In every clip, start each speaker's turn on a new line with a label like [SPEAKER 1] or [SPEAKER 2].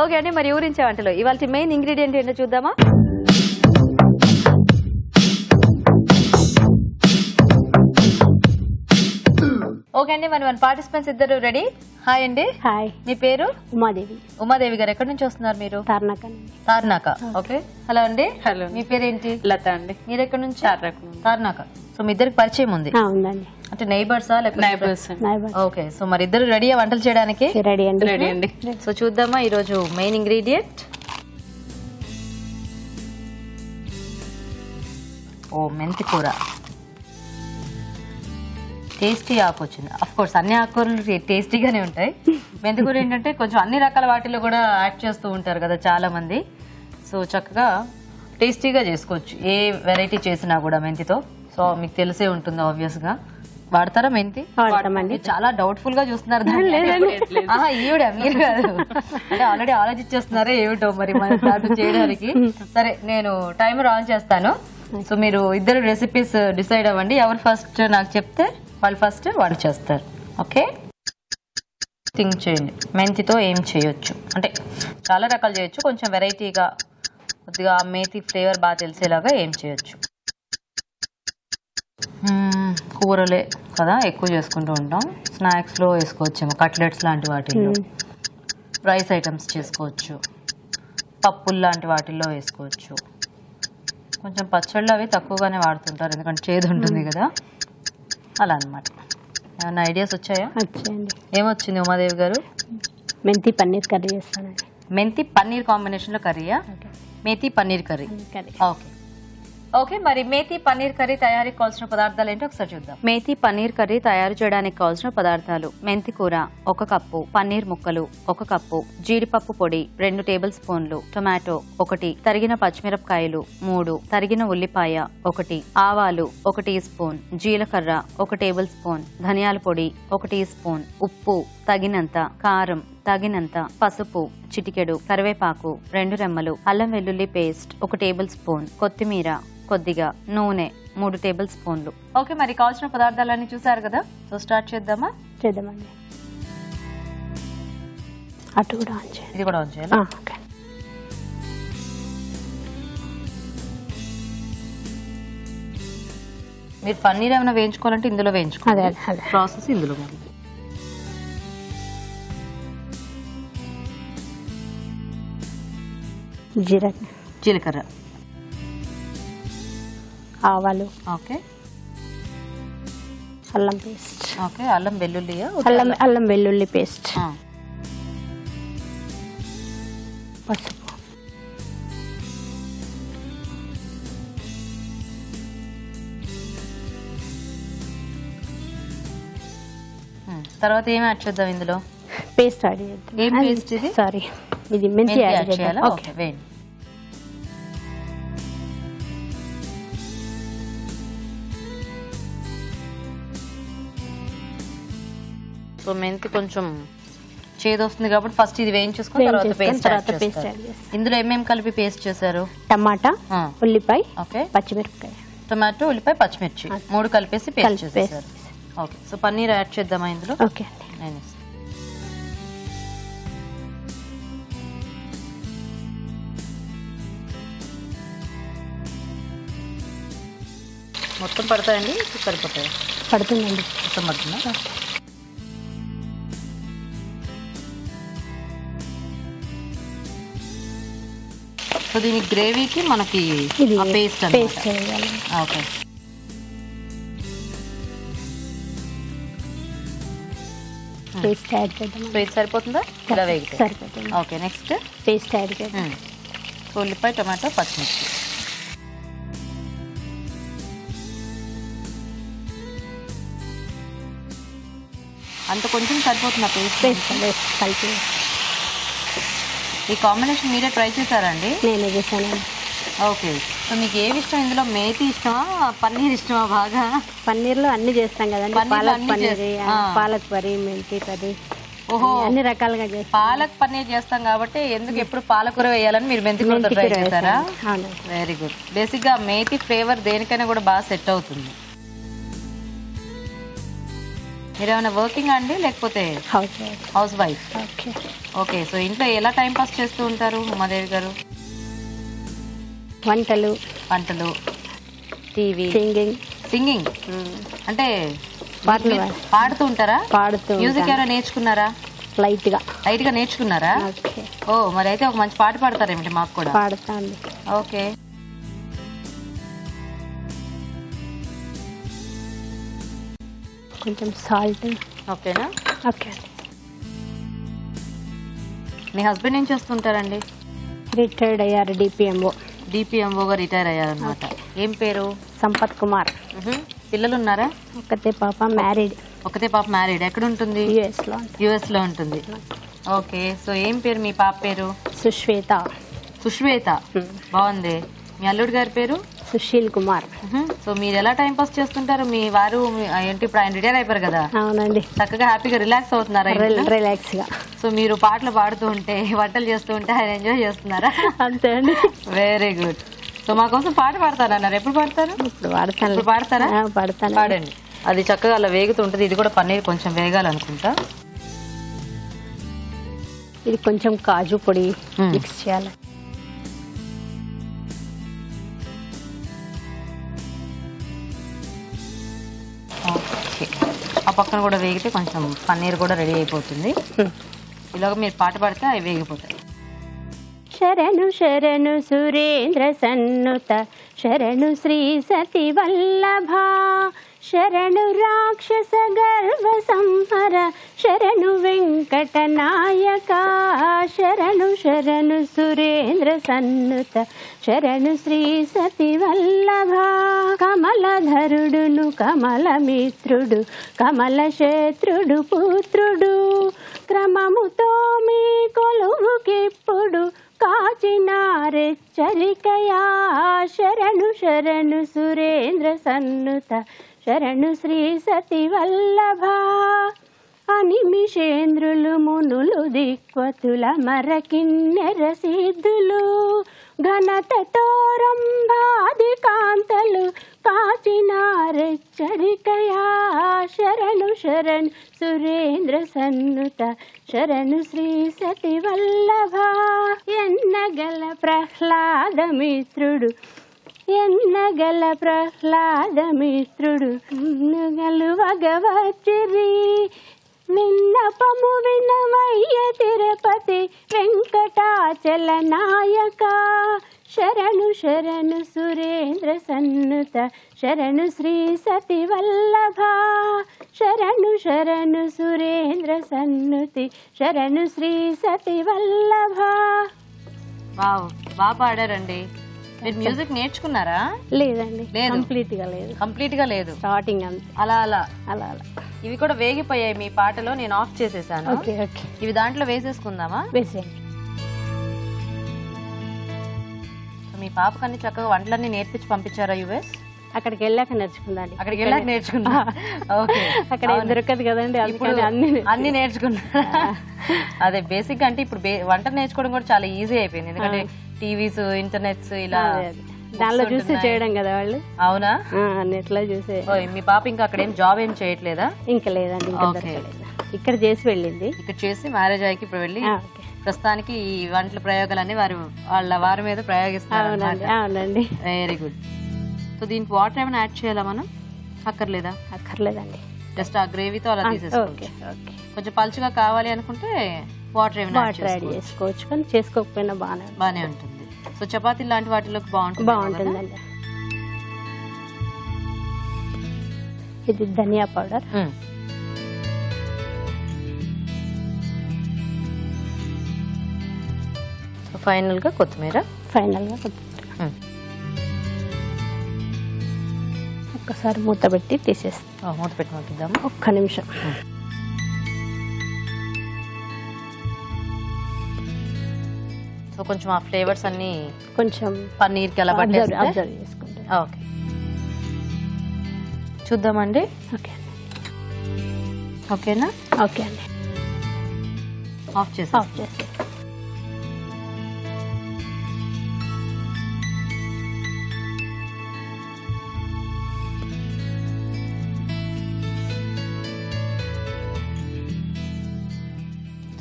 [SPEAKER 1] Okay అండి, మరి ఊరించే వంటలో ఇవాళ మెయిన్ ఇంగ్రీడియంట్ ఏంటో చూద్దామా? ఓకే అండి, మరి మన పార్టిసిపెంట్స్ ఇద్దరు రెడీ. హాయ్ అండి.
[SPEAKER 2] హాయ్.
[SPEAKER 1] మీ పేరు?
[SPEAKER 2] ఉమాదేవి.
[SPEAKER 1] ఉమాదేవి గారు ఎక్కడి నుంచి వస్తున్నారు మీరు? తార్నాక. ఓకే. హలో అండి.
[SPEAKER 3] హలో.
[SPEAKER 1] మీ పేరేంటి?
[SPEAKER 3] లత అండి.
[SPEAKER 1] మీరు ఎక్కడి నుంచి?
[SPEAKER 3] తార్నాక.
[SPEAKER 1] సో మీ ఇద్దరికి పరిచయం ఉంది?
[SPEAKER 2] ఉందండి.
[SPEAKER 1] అంటే నైబర్సా లేకపోతే? ఓకే. సో మరి ఇద్దరు రెడీయా వంటలు చేయడానికి?
[SPEAKER 2] రెడీ అండి.
[SPEAKER 3] రెడీ అండి.
[SPEAKER 1] సో చూద్దామా ఈరోజు మెయిన్ ఇంగ్రీడియంట్. ఓ మెంతి కూర. టేస్టీ ఆకు వచ్చింది. అఫ్ కోర్స్ అన్ని ఆకుకూరలు టేస్టీగానే ఉంటాయి. మెంతికూర ఏంటంటే కొంచెం అన్ని రకాల వాటిల్లో కూడా యాడ్ చేస్తూ ఉంటారు కదా చాలా మంది. సో చక్కగా టేస్టీగా చేసుకోవచ్చు ఏ వెరైటీ చేసినా కూడా మెంతితో. సో మీకు తెలిసే ఉంటుంది ఆబ్వియస్ గా. వాడతారా మెంతి?
[SPEAKER 2] వాడతామండి.
[SPEAKER 1] చాలా డౌట్ఫుల్ గా చూస్తున్నారు ఈవిడ, మీరు కాదు. అంటే ఆల్రెడీ ఆలోచించేస్తున్నారా ఏమిటో మరి మన దాంట్లో చేయడానికి. సరే నేను టైమర్ ఆన్ చేస్తాను. సో మీరు ఇద్దరు రెసిపీస్ డిసైడ్ అవ్వండి. ఎవరు ఫస్ట్ నాకు చెప్తే వాళ్ళు ఫస్ట్ వంట చేస్తారు. ఓకే, థింక్ చేయండి. మెంతితో ఏం చేయొచ్చు అంటే చాలా రకాలు చేయొచ్చు. కొంచెం వెరైటీగా కొద్దిగా మేతి ఫ్లేవర్ బాగా తెలిసేలాగా ఏం చేయొచ్చు. కూరలే కదా ఎక్కువ చేసుకుంటూ ఉంటాం. స్నాక్స్లో వేసుకోవచ్చేమో, కట్లెట్స్ లాంటి వాటిల్లో, రైస్ ఐటమ్స్ చేసుకోవచ్చు, పప్పులు లాంటి వాటిల్లో వేసుకోవచ్చు. కొంచెం పచ్చళ్ళు అవి తక్కువగానే వాడుతుంటారు ఎందుకంటే చేదు ఉంటుంది కదా, అలా అనమాట. ఏమన్నా ఐడియాస్ వచ్చాయా?
[SPEAKER 2] వచ్చాయండి.
[SPEAKER 1] ఏమొచ్చింది ఉమాదేవి గారు?
[SPEAKER 2] మెంతి పన్నీర్ కర్రీ చేస్తానండి.
[SPEAKER 1] మెంతి పన్నీర్ కాంబినేషన్లో కర్రీయా? Methi paneer curry. Okay okay, మరి మేతి పన్నీర్ కర్రీ తయారీకి కావాల్సిన పదార్థాలు ఏంటో ఒకసారి చూద్దాం. మేతి పన్నీర్ కర్రీ తయారు చేయడానికి కావాల్సిన పదార్థాలు: మెంతి కూర 1 కప్పు, పన్నీర్ ముక్కలు 1 కప్పు, జీడిపప్పు పొడి 2 టేబుల్ స్పూన్లు, టొమాటో 1, తరిగిన పచ్చిమిరపకాయలు 3, తరిగిన ఉల్లిపాయ 1, ఆవాలు 1 టీ స్పూన్, జీలకర్ర 1 టేబుల్ స్పూన్, ధనియాల పొడి 1 టీ స్పూన్, ఉప్పు తగినంత, కారం తగినంత, పసుపు చిటికెడు, కరివేపాకు 2 రెమ్మలు, అల్లం వెల్లుల్లి పేస్ట్ 1 టేబుల్ స్పూన్, కొత్తిమీర కొద్దిగా, నూనె 3 టేబుల్ స్పూన్లు. ఓకే, మరి కావాల్సిన పదార్థాలన్నీ చూసారు కదా. సో స్టార్ట్ చేద్దామా?
[SPEAKER 2] చేద్దామండి. అటు కూడా ఆన్ చేయండి.
[SPEAKER 1] ఇది కూడా ఆన్ చేయాలి.
[SPEAKER 2] ఓకే.
[SPEAKER 1] మీరు పన్నీర్ ఏమైనా వేయించుకోవాలంటే ఇందులో వేయించుకోవాలి. ప్రాసెస్ ఇందులో మరి. జీలకర్ర,
[SPEAKER 2] ఆవాలు,
[SPEAKER 1] ఓకే,
[SPEAKER 2] అల్లం పేస్ట్,
[SPEAKER 1] ఓకే, అల్లం వెల్లుల్లి,
[SPEAKER 2] అల్లం వెల్లుల్లి పేస్ట్, పసుపు,
[SPEAKER 1] తర్వాత ఏం యాడ్ చేద్దాం ఇందులో?
[SPEAKER 2] పేస్ట్ యాడ్ చేద్దాం.
[SPEAKER 1] ఏం పేస్ట్ ఇది?
[SPEAKER 2] సారీ, ఇది మెంతి యాడ్ చేయాలి.
[SPEAKER 1] ఓకే, వేయండి. సో మెంతి కొంచెం చేదు వస్తుంది కాబట్టి ఫస్ట్ ఇది వేయించేసుకుని తర్వాత పేస్ట్ యాడ్ చేస్తారు. ఇందులో ఏమేమి కలిపి పేస్ట్ చేశారు?
[SPEAKER 2] టమాటా, ఉల్లిపాయ,
[SPEAKER 1] ఓకే,
[SPEAKER 2] పచ్చిమిరపకాయ,
[SPEAKER 1] టమాటో, ఉల్లిపాయ, పచ్చిమిర్చి 3 కలిపేసి పేస్ట్ చేసేసారు. ఓకే, సో పన్నీర్ యాడ్ చేద్దామా ఇందులో?
[SPEAKER 2] ఓకే అండి.
[SPEAKER 1] మొత్తం పడతాయండి? సరిపోతాయి?
[SPEAKER 2] పడుతుందండి.
[SPEAKER 1] మొత్తం పడుతుందా? సో దీని గ్రేవీకి మనకి పేస్ట్
[SPEAKER 2] చేయాలి.
[SPEAKER 1] ఓకే,
[SPEAKER 2] పేస్ట్ యాడ్ చేద్దాం.
[SPEAKER 1] పేస్ట్ సరిపోతుందా? ఇలా వేగితే
[SPEAKER 2] సరిపోతుంది.
[SPEAKER 1] ఓకే, నెక్స్ట్
[SPEAKER 2] పేస్ట్ యాడ్ చేద్దాం.
[SPEAKER 1] ఉల్లిపాయ, టమాటో, పచ్చిమిర్చి. అంత కొంచెం సరిపోతుందా పేస్ట్?
[SPEAKER 2] కలిపి.
[SPEAKER 1] ఈ కాంబినేషన్ మీరే ట్రై చేశారండి?
[SPEAKER 2] నేనే చేశాను.
[SPEAKER 1] ఓకే, సో మీకు ఏమి ఇష్టం ఇందులో? మేతి ఇష్టమా, పన్నీర్ ఇష్టమా బాగా?
[SPEAKER 2] పన్నీర్లో అన్ని చేస్తాం కదండి. పాలక్ పన్నీర్, పాలక్ కర్రీ, మెంతి కర్రీ,
[SPEAKER 1] ఓహో
[SPEAKER 2] అన్ని రకాలుగా చేస్తాం.
[SPEAKER 1] పాలక్ పన్నీర్ చేస్తాం కాబట్టి ఎందుకు ఎప్పుడు పాలకూర వేయాలని మీరు మెంతి కూర ట్రై చేశారా? Very good. బేసిక్ గా మేతి ఫ్లేవర్ దేనికైనా కూడా బాగా సెట్ అవుతుంది. మీరేమైనా వర్కింగ్ అండి లేకపోతే హౌస్ వైఫ్? ఓకే. సో ఇంట్లో ఎలా టైం పాస్ చేస్తూ ఉంటారు ఉమాదేవి గారు? వంటలు, టీవీ, సింగింగ్ అంటే పాడుతూ ఉంటారా? మ్యూజిక్ ఏమైనా నేర్చుకున్నారా?
[SPEAKER 2] లైట్ గా
[SPEAKER 1] నేర్చుకున్నారా? ఓ, మరి అయితే ఒక మంచి పాట పాడతారేమిటి మాకు కూడా?
[SPEAKER 2] పాడతాను.
[SPEAKER 1] ఓకే.
[SPEAKER 2] కొంచెం సాల్ట్.
[SPEAKER 1] ఓకేనా?
[SPEAKER 2] ఓకే.
[SPEAKER 1] మీ హస్బెండ్ ఏం చేస్తుంటారండి?
[SPEAKER 2] రిటైర్డ్ అయ్యారు,
[SPEAKER 1] డిపిఎంఓగా రిటైర్ అయ్యారనమాట. ఏం పేరు?
[SPEAKER 2] సంపత్ కుమార్.
[SPEAKER 1] పిల్లలు ఉన్నారా?
[SPEAKER 2] ఒకతే పాప మ్యారీడ్.
[SPEAKER 1] ఎక్కడ ఉంటుంది? యుఎస్ లో ఉంటుంది. ఓకే. సో ఏం పేరు మీ పాప పేరు? సుశ్వేత. బాగుంది. మీ అల్లుడు గారి పేరు?
[SPEAKER 2] సుశీల్ కుమార్.
[SPEAKER 1] సో మీరు ఎలా టైం పాస్ చేస్తుంటారు? మీ వారు ఏంటి ఇప్పుడు ఆయన రిటైర్ అయిపోయారు కదా?
[SPEAKER 2] అవునండి.
[SPEAKER 1] చక్కగా హ్యాపీగా రిలాక్స్ అవుతున్నారా?
[SPEAKER 2] రిలాక్స్ గా. సో
[SPEAKER 1] మీరు పాటలు పాడుతూ ఉంటే, వంటలు చేస్తూ ఉంటే ఆయన ఎంజాయ్ చేస్తున్నారా?
[SPEAKER 2] అంతే అండి.
[SPEAKER 1] Very good. సో మా కోసం పాట పాడతారన్నారు. ఎప్పుడు పాడతారు?
[SPEAKER 2] ఇప్పుడు
[SPEAKER 1] పాడతారా?
[SPEAKER 2] పాడతాను.
[SPEAKER 1] పాడండి. అది చక్కగా అలా వేగుతుంటది. ఇది కూడా పన్నీర్ కొంచెం వేగాలనుకుంటా.
[SPEAKER 2] ఇది కొంచెం కాజు పొడి మిక్స్ చేయాలి.
[SPEAKER 1] ఆ పక్కన కూడా వేగితే కొంచెం పన్నీర్ కూడా రెడీ అయిపోతుంది. ఇలాగ మీరు పాట పాడితే అవి వేగిపోతాయి.
[SPEAKER 2] శరణు శరణు సురేంద్ర సన్నుత, శరణు శ్రీ సతి వల్లభ, శరణు రాక్షస గర్వ సంహర, శరణు వెంకట నాయక, శరణు శరణు సురేంద్ర సన్నుత, శరణు శ్రీ సతి వల్లభ, కమలధరుడును కమల మిత్రుడు, కమల శత్రుడు పుత్రుడు, క్రమముతో మీ కొలువుకిప్పుడు కాచినారెచ్చరికయా, శరణు శరణు సురేంద్ర సన్నుత, శరణు శ్రీ సతి వల్లభ, అనిమిషేంద్రులు మునులు దిక్వతుల మరకిన్నెర సిద్ధులు, ఘనతతో రంభాది కాంతలు కాచినారెచ్చరికయా, శరణు శరణు సురేంద్ర సన్నుత, శరణు శ్రీ సతి వల్లభ, ఎన్నగల ప్రహ్లాదమిత్రుడు, ఎన్నగల ప్రహ్లాదమిత్రుడు, గలువగవచ్చిరి విన్నపము వినవయ్య తిరుపతి వెంకటాచల నాయక, శరణు శరణు సురేంద్ర సన్నుత, శరణు శ్రీ సతి వల్లభ, శరణు శరణు సురేంద్ర సన్నుతి, శరణు శ్రీ సతి వల్లభ.
[SPEAKER 1] వావ్, బాగా పాడారండి. మీరు మ్యూజిక్ నేర్చుకున్నారా?
[SPEAKER 2] లేదండి, కంప్లీట్ గా లేదు. స్టార్టింగ్ అంతే.
[SPEAKER 1] అలా అలా అలా అలా. ఇవి కూడా వేగిపోయాయి మీ పాటలో, నేను ఆఫ్ చేసేసాను. ఇవి దాంట్లో వేసేసుకుందామా?
[SPEAKER 2] వేసేయండి.
[SPEAKER 1] మీ పాపకు అన్ని చక్కగా వంటలన్నీ నేర్పించి పంపించారా యుఎస్?
[SPEAKER 2] అక్కడికి వెళ్ళాక నేర్చుకుందండి.
[SPEAKER 1] అక్కడికి వెళ్ళాక నేర్చుకున్నా. ఓకే.
[SPEAKER 2] అక్కడ దొరకదు కదండి,
[SPEAKER 1] అన్ని నేర్చుకున్నా. అదే బేసిక్ అంటే ఇప్పుడు వంట నేర్చుకోవడం కూడా చాలా ఈజీ అయిపోయింది. ఎందుకంటే టీవీస్, ఇంటర్నెట్స్ ఇలా
[SPEAKER 2] దానిలో చూసి చేయడం కదా వాళ్ళు.
[SPEAKER 1] అవునా?
[SPEAKER 2] నెట్లో చూసే.
[SPEAKER 1] మీ పాప ఇంకా అక్కడ ఏం జాబ్ ఏం చేయట్లేదా?
[SPEAKER 2] ఇంకా లేదండి, ఇక్కడ చేసి వెళ్ళింది.
[SPEAKER 1] ఇక్కడ చేసి మ్యారేజ్ అయ్యాక ఇప్పుడు వెళ్ళి ప్రస్తుతానికి ఈ వంటల ప్రయోగాలన్నీ వారి మీద ప్రయోగిస్తారు.
[SPEAKER 2] అవునండి.
[SPEAKER 1] Very good. సో దీనికి వాటర్ ఏమైనా యాడ్ చేయాలా మనం?
[SPEAKER 2] అక్కర్లేదండి.
[SPEAKER 1] జస్ట్ ఆ గ్రేవీతో అలా తీసేసుకోవచ్చు. కొంచెం పలుచగా కావాలి అనుకుంటే వాటర్ ఏమైనా యాడ్
[SPEAKER 2] చేసుకోవచ్చు, కానీ చేసుకోకపోయినా
[SPEAKER 1] బాగానే ఉంటుంది. సో చపాతీ లాంటి వాటిలోకి బాగుంటుందండి.
[SPEAKER 2] ఇది ధనియా పౌడర్,
[SPEAKER 1] ఫైనల్ గా కొత్తిమీర.
[SPEAKER 2] ఒక్కసారి మూత పెట్టి తీసేస్తాం.
[SPEAKER 1] మూత పెట్టి పంపిద్దాము.
[SPEAKER 2] ఒక్క నిమిషం.
[SPEAKER 1] సో కొంచెం ఆ ఫ్లేవర్స్ అన్ని
[SPEAKER 2] కొంచెం
[SPEAKER 1] పన్నీర్కి అలా
[SPEAKER 2] అబ్జర్వ్ చేసుకుంటాం.
[SPEAKER 1] ఓకే, చూద్దామండి. ఓకేనా?
[SPEAKER 2] ఓకే అండి.
[SPEAKER 1] ఆఫ్ చేసి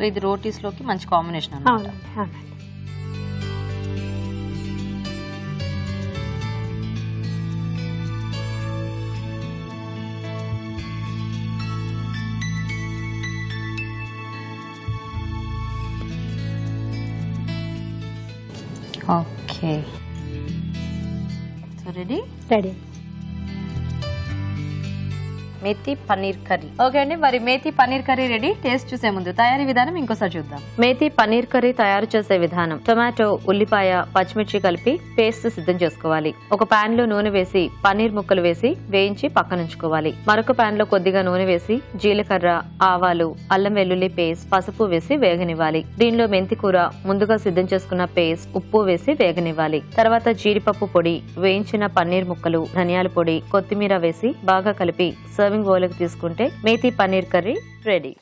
[SPEAKER 1] సో ఇది రోటీస్ లోకి మంచి కాంబినేషన్ అన్నమాట.
[SPEAKER 2] అవునండి అవునండి.
[SPEAKER 1] Okay so ready.
[SPEAKER 2] Ready.
[SPEAKER 1] Methi paneer curry. Okay అండి, మరి methi paneer curry ready. Taste చూసే ముందు తయారీ విధానం ఇంకోసారి చూద్దాం. మేతి పన్నీర్ కర్రీ తయారు చేసే విధానం: టొమాటో, ఉల్లిపాయ, పచ్చిమిర్చి కలిపి పేస్ట్ సిద్ధం చేసుకోవాలి. ఒక పాన్ లో నూనె వేసి పన్నీర్ ముక్కలు వేసి వేయించి పక్కనుంచుకోవాలి. మరొక పాన్ లో కొద్దిగా నూనె వేసి జీలకర్ర, ఆవాలు, అల్లం వెల్లుల్లి పేస్ట్, పసుపు వేసి వేగనివ్వాలి. దీనిలో మెంతి కూర, ముందుగా సిద్ధం చేసుకున్న పేస్ట్, ఉప్పు వేసి వేగనివ్వాలి. తర్వాత జీడిపప్పు పొడి, వేయించిన పన్నీర్ ముక్కలు, ధనియాల పొడి, కొత్తిమీర వేసి బాగా కలిపి సర్వింగ్ బౌల్కి తీసుకుంటే మేతి పన్నీర్ కర్రీ రెడీ.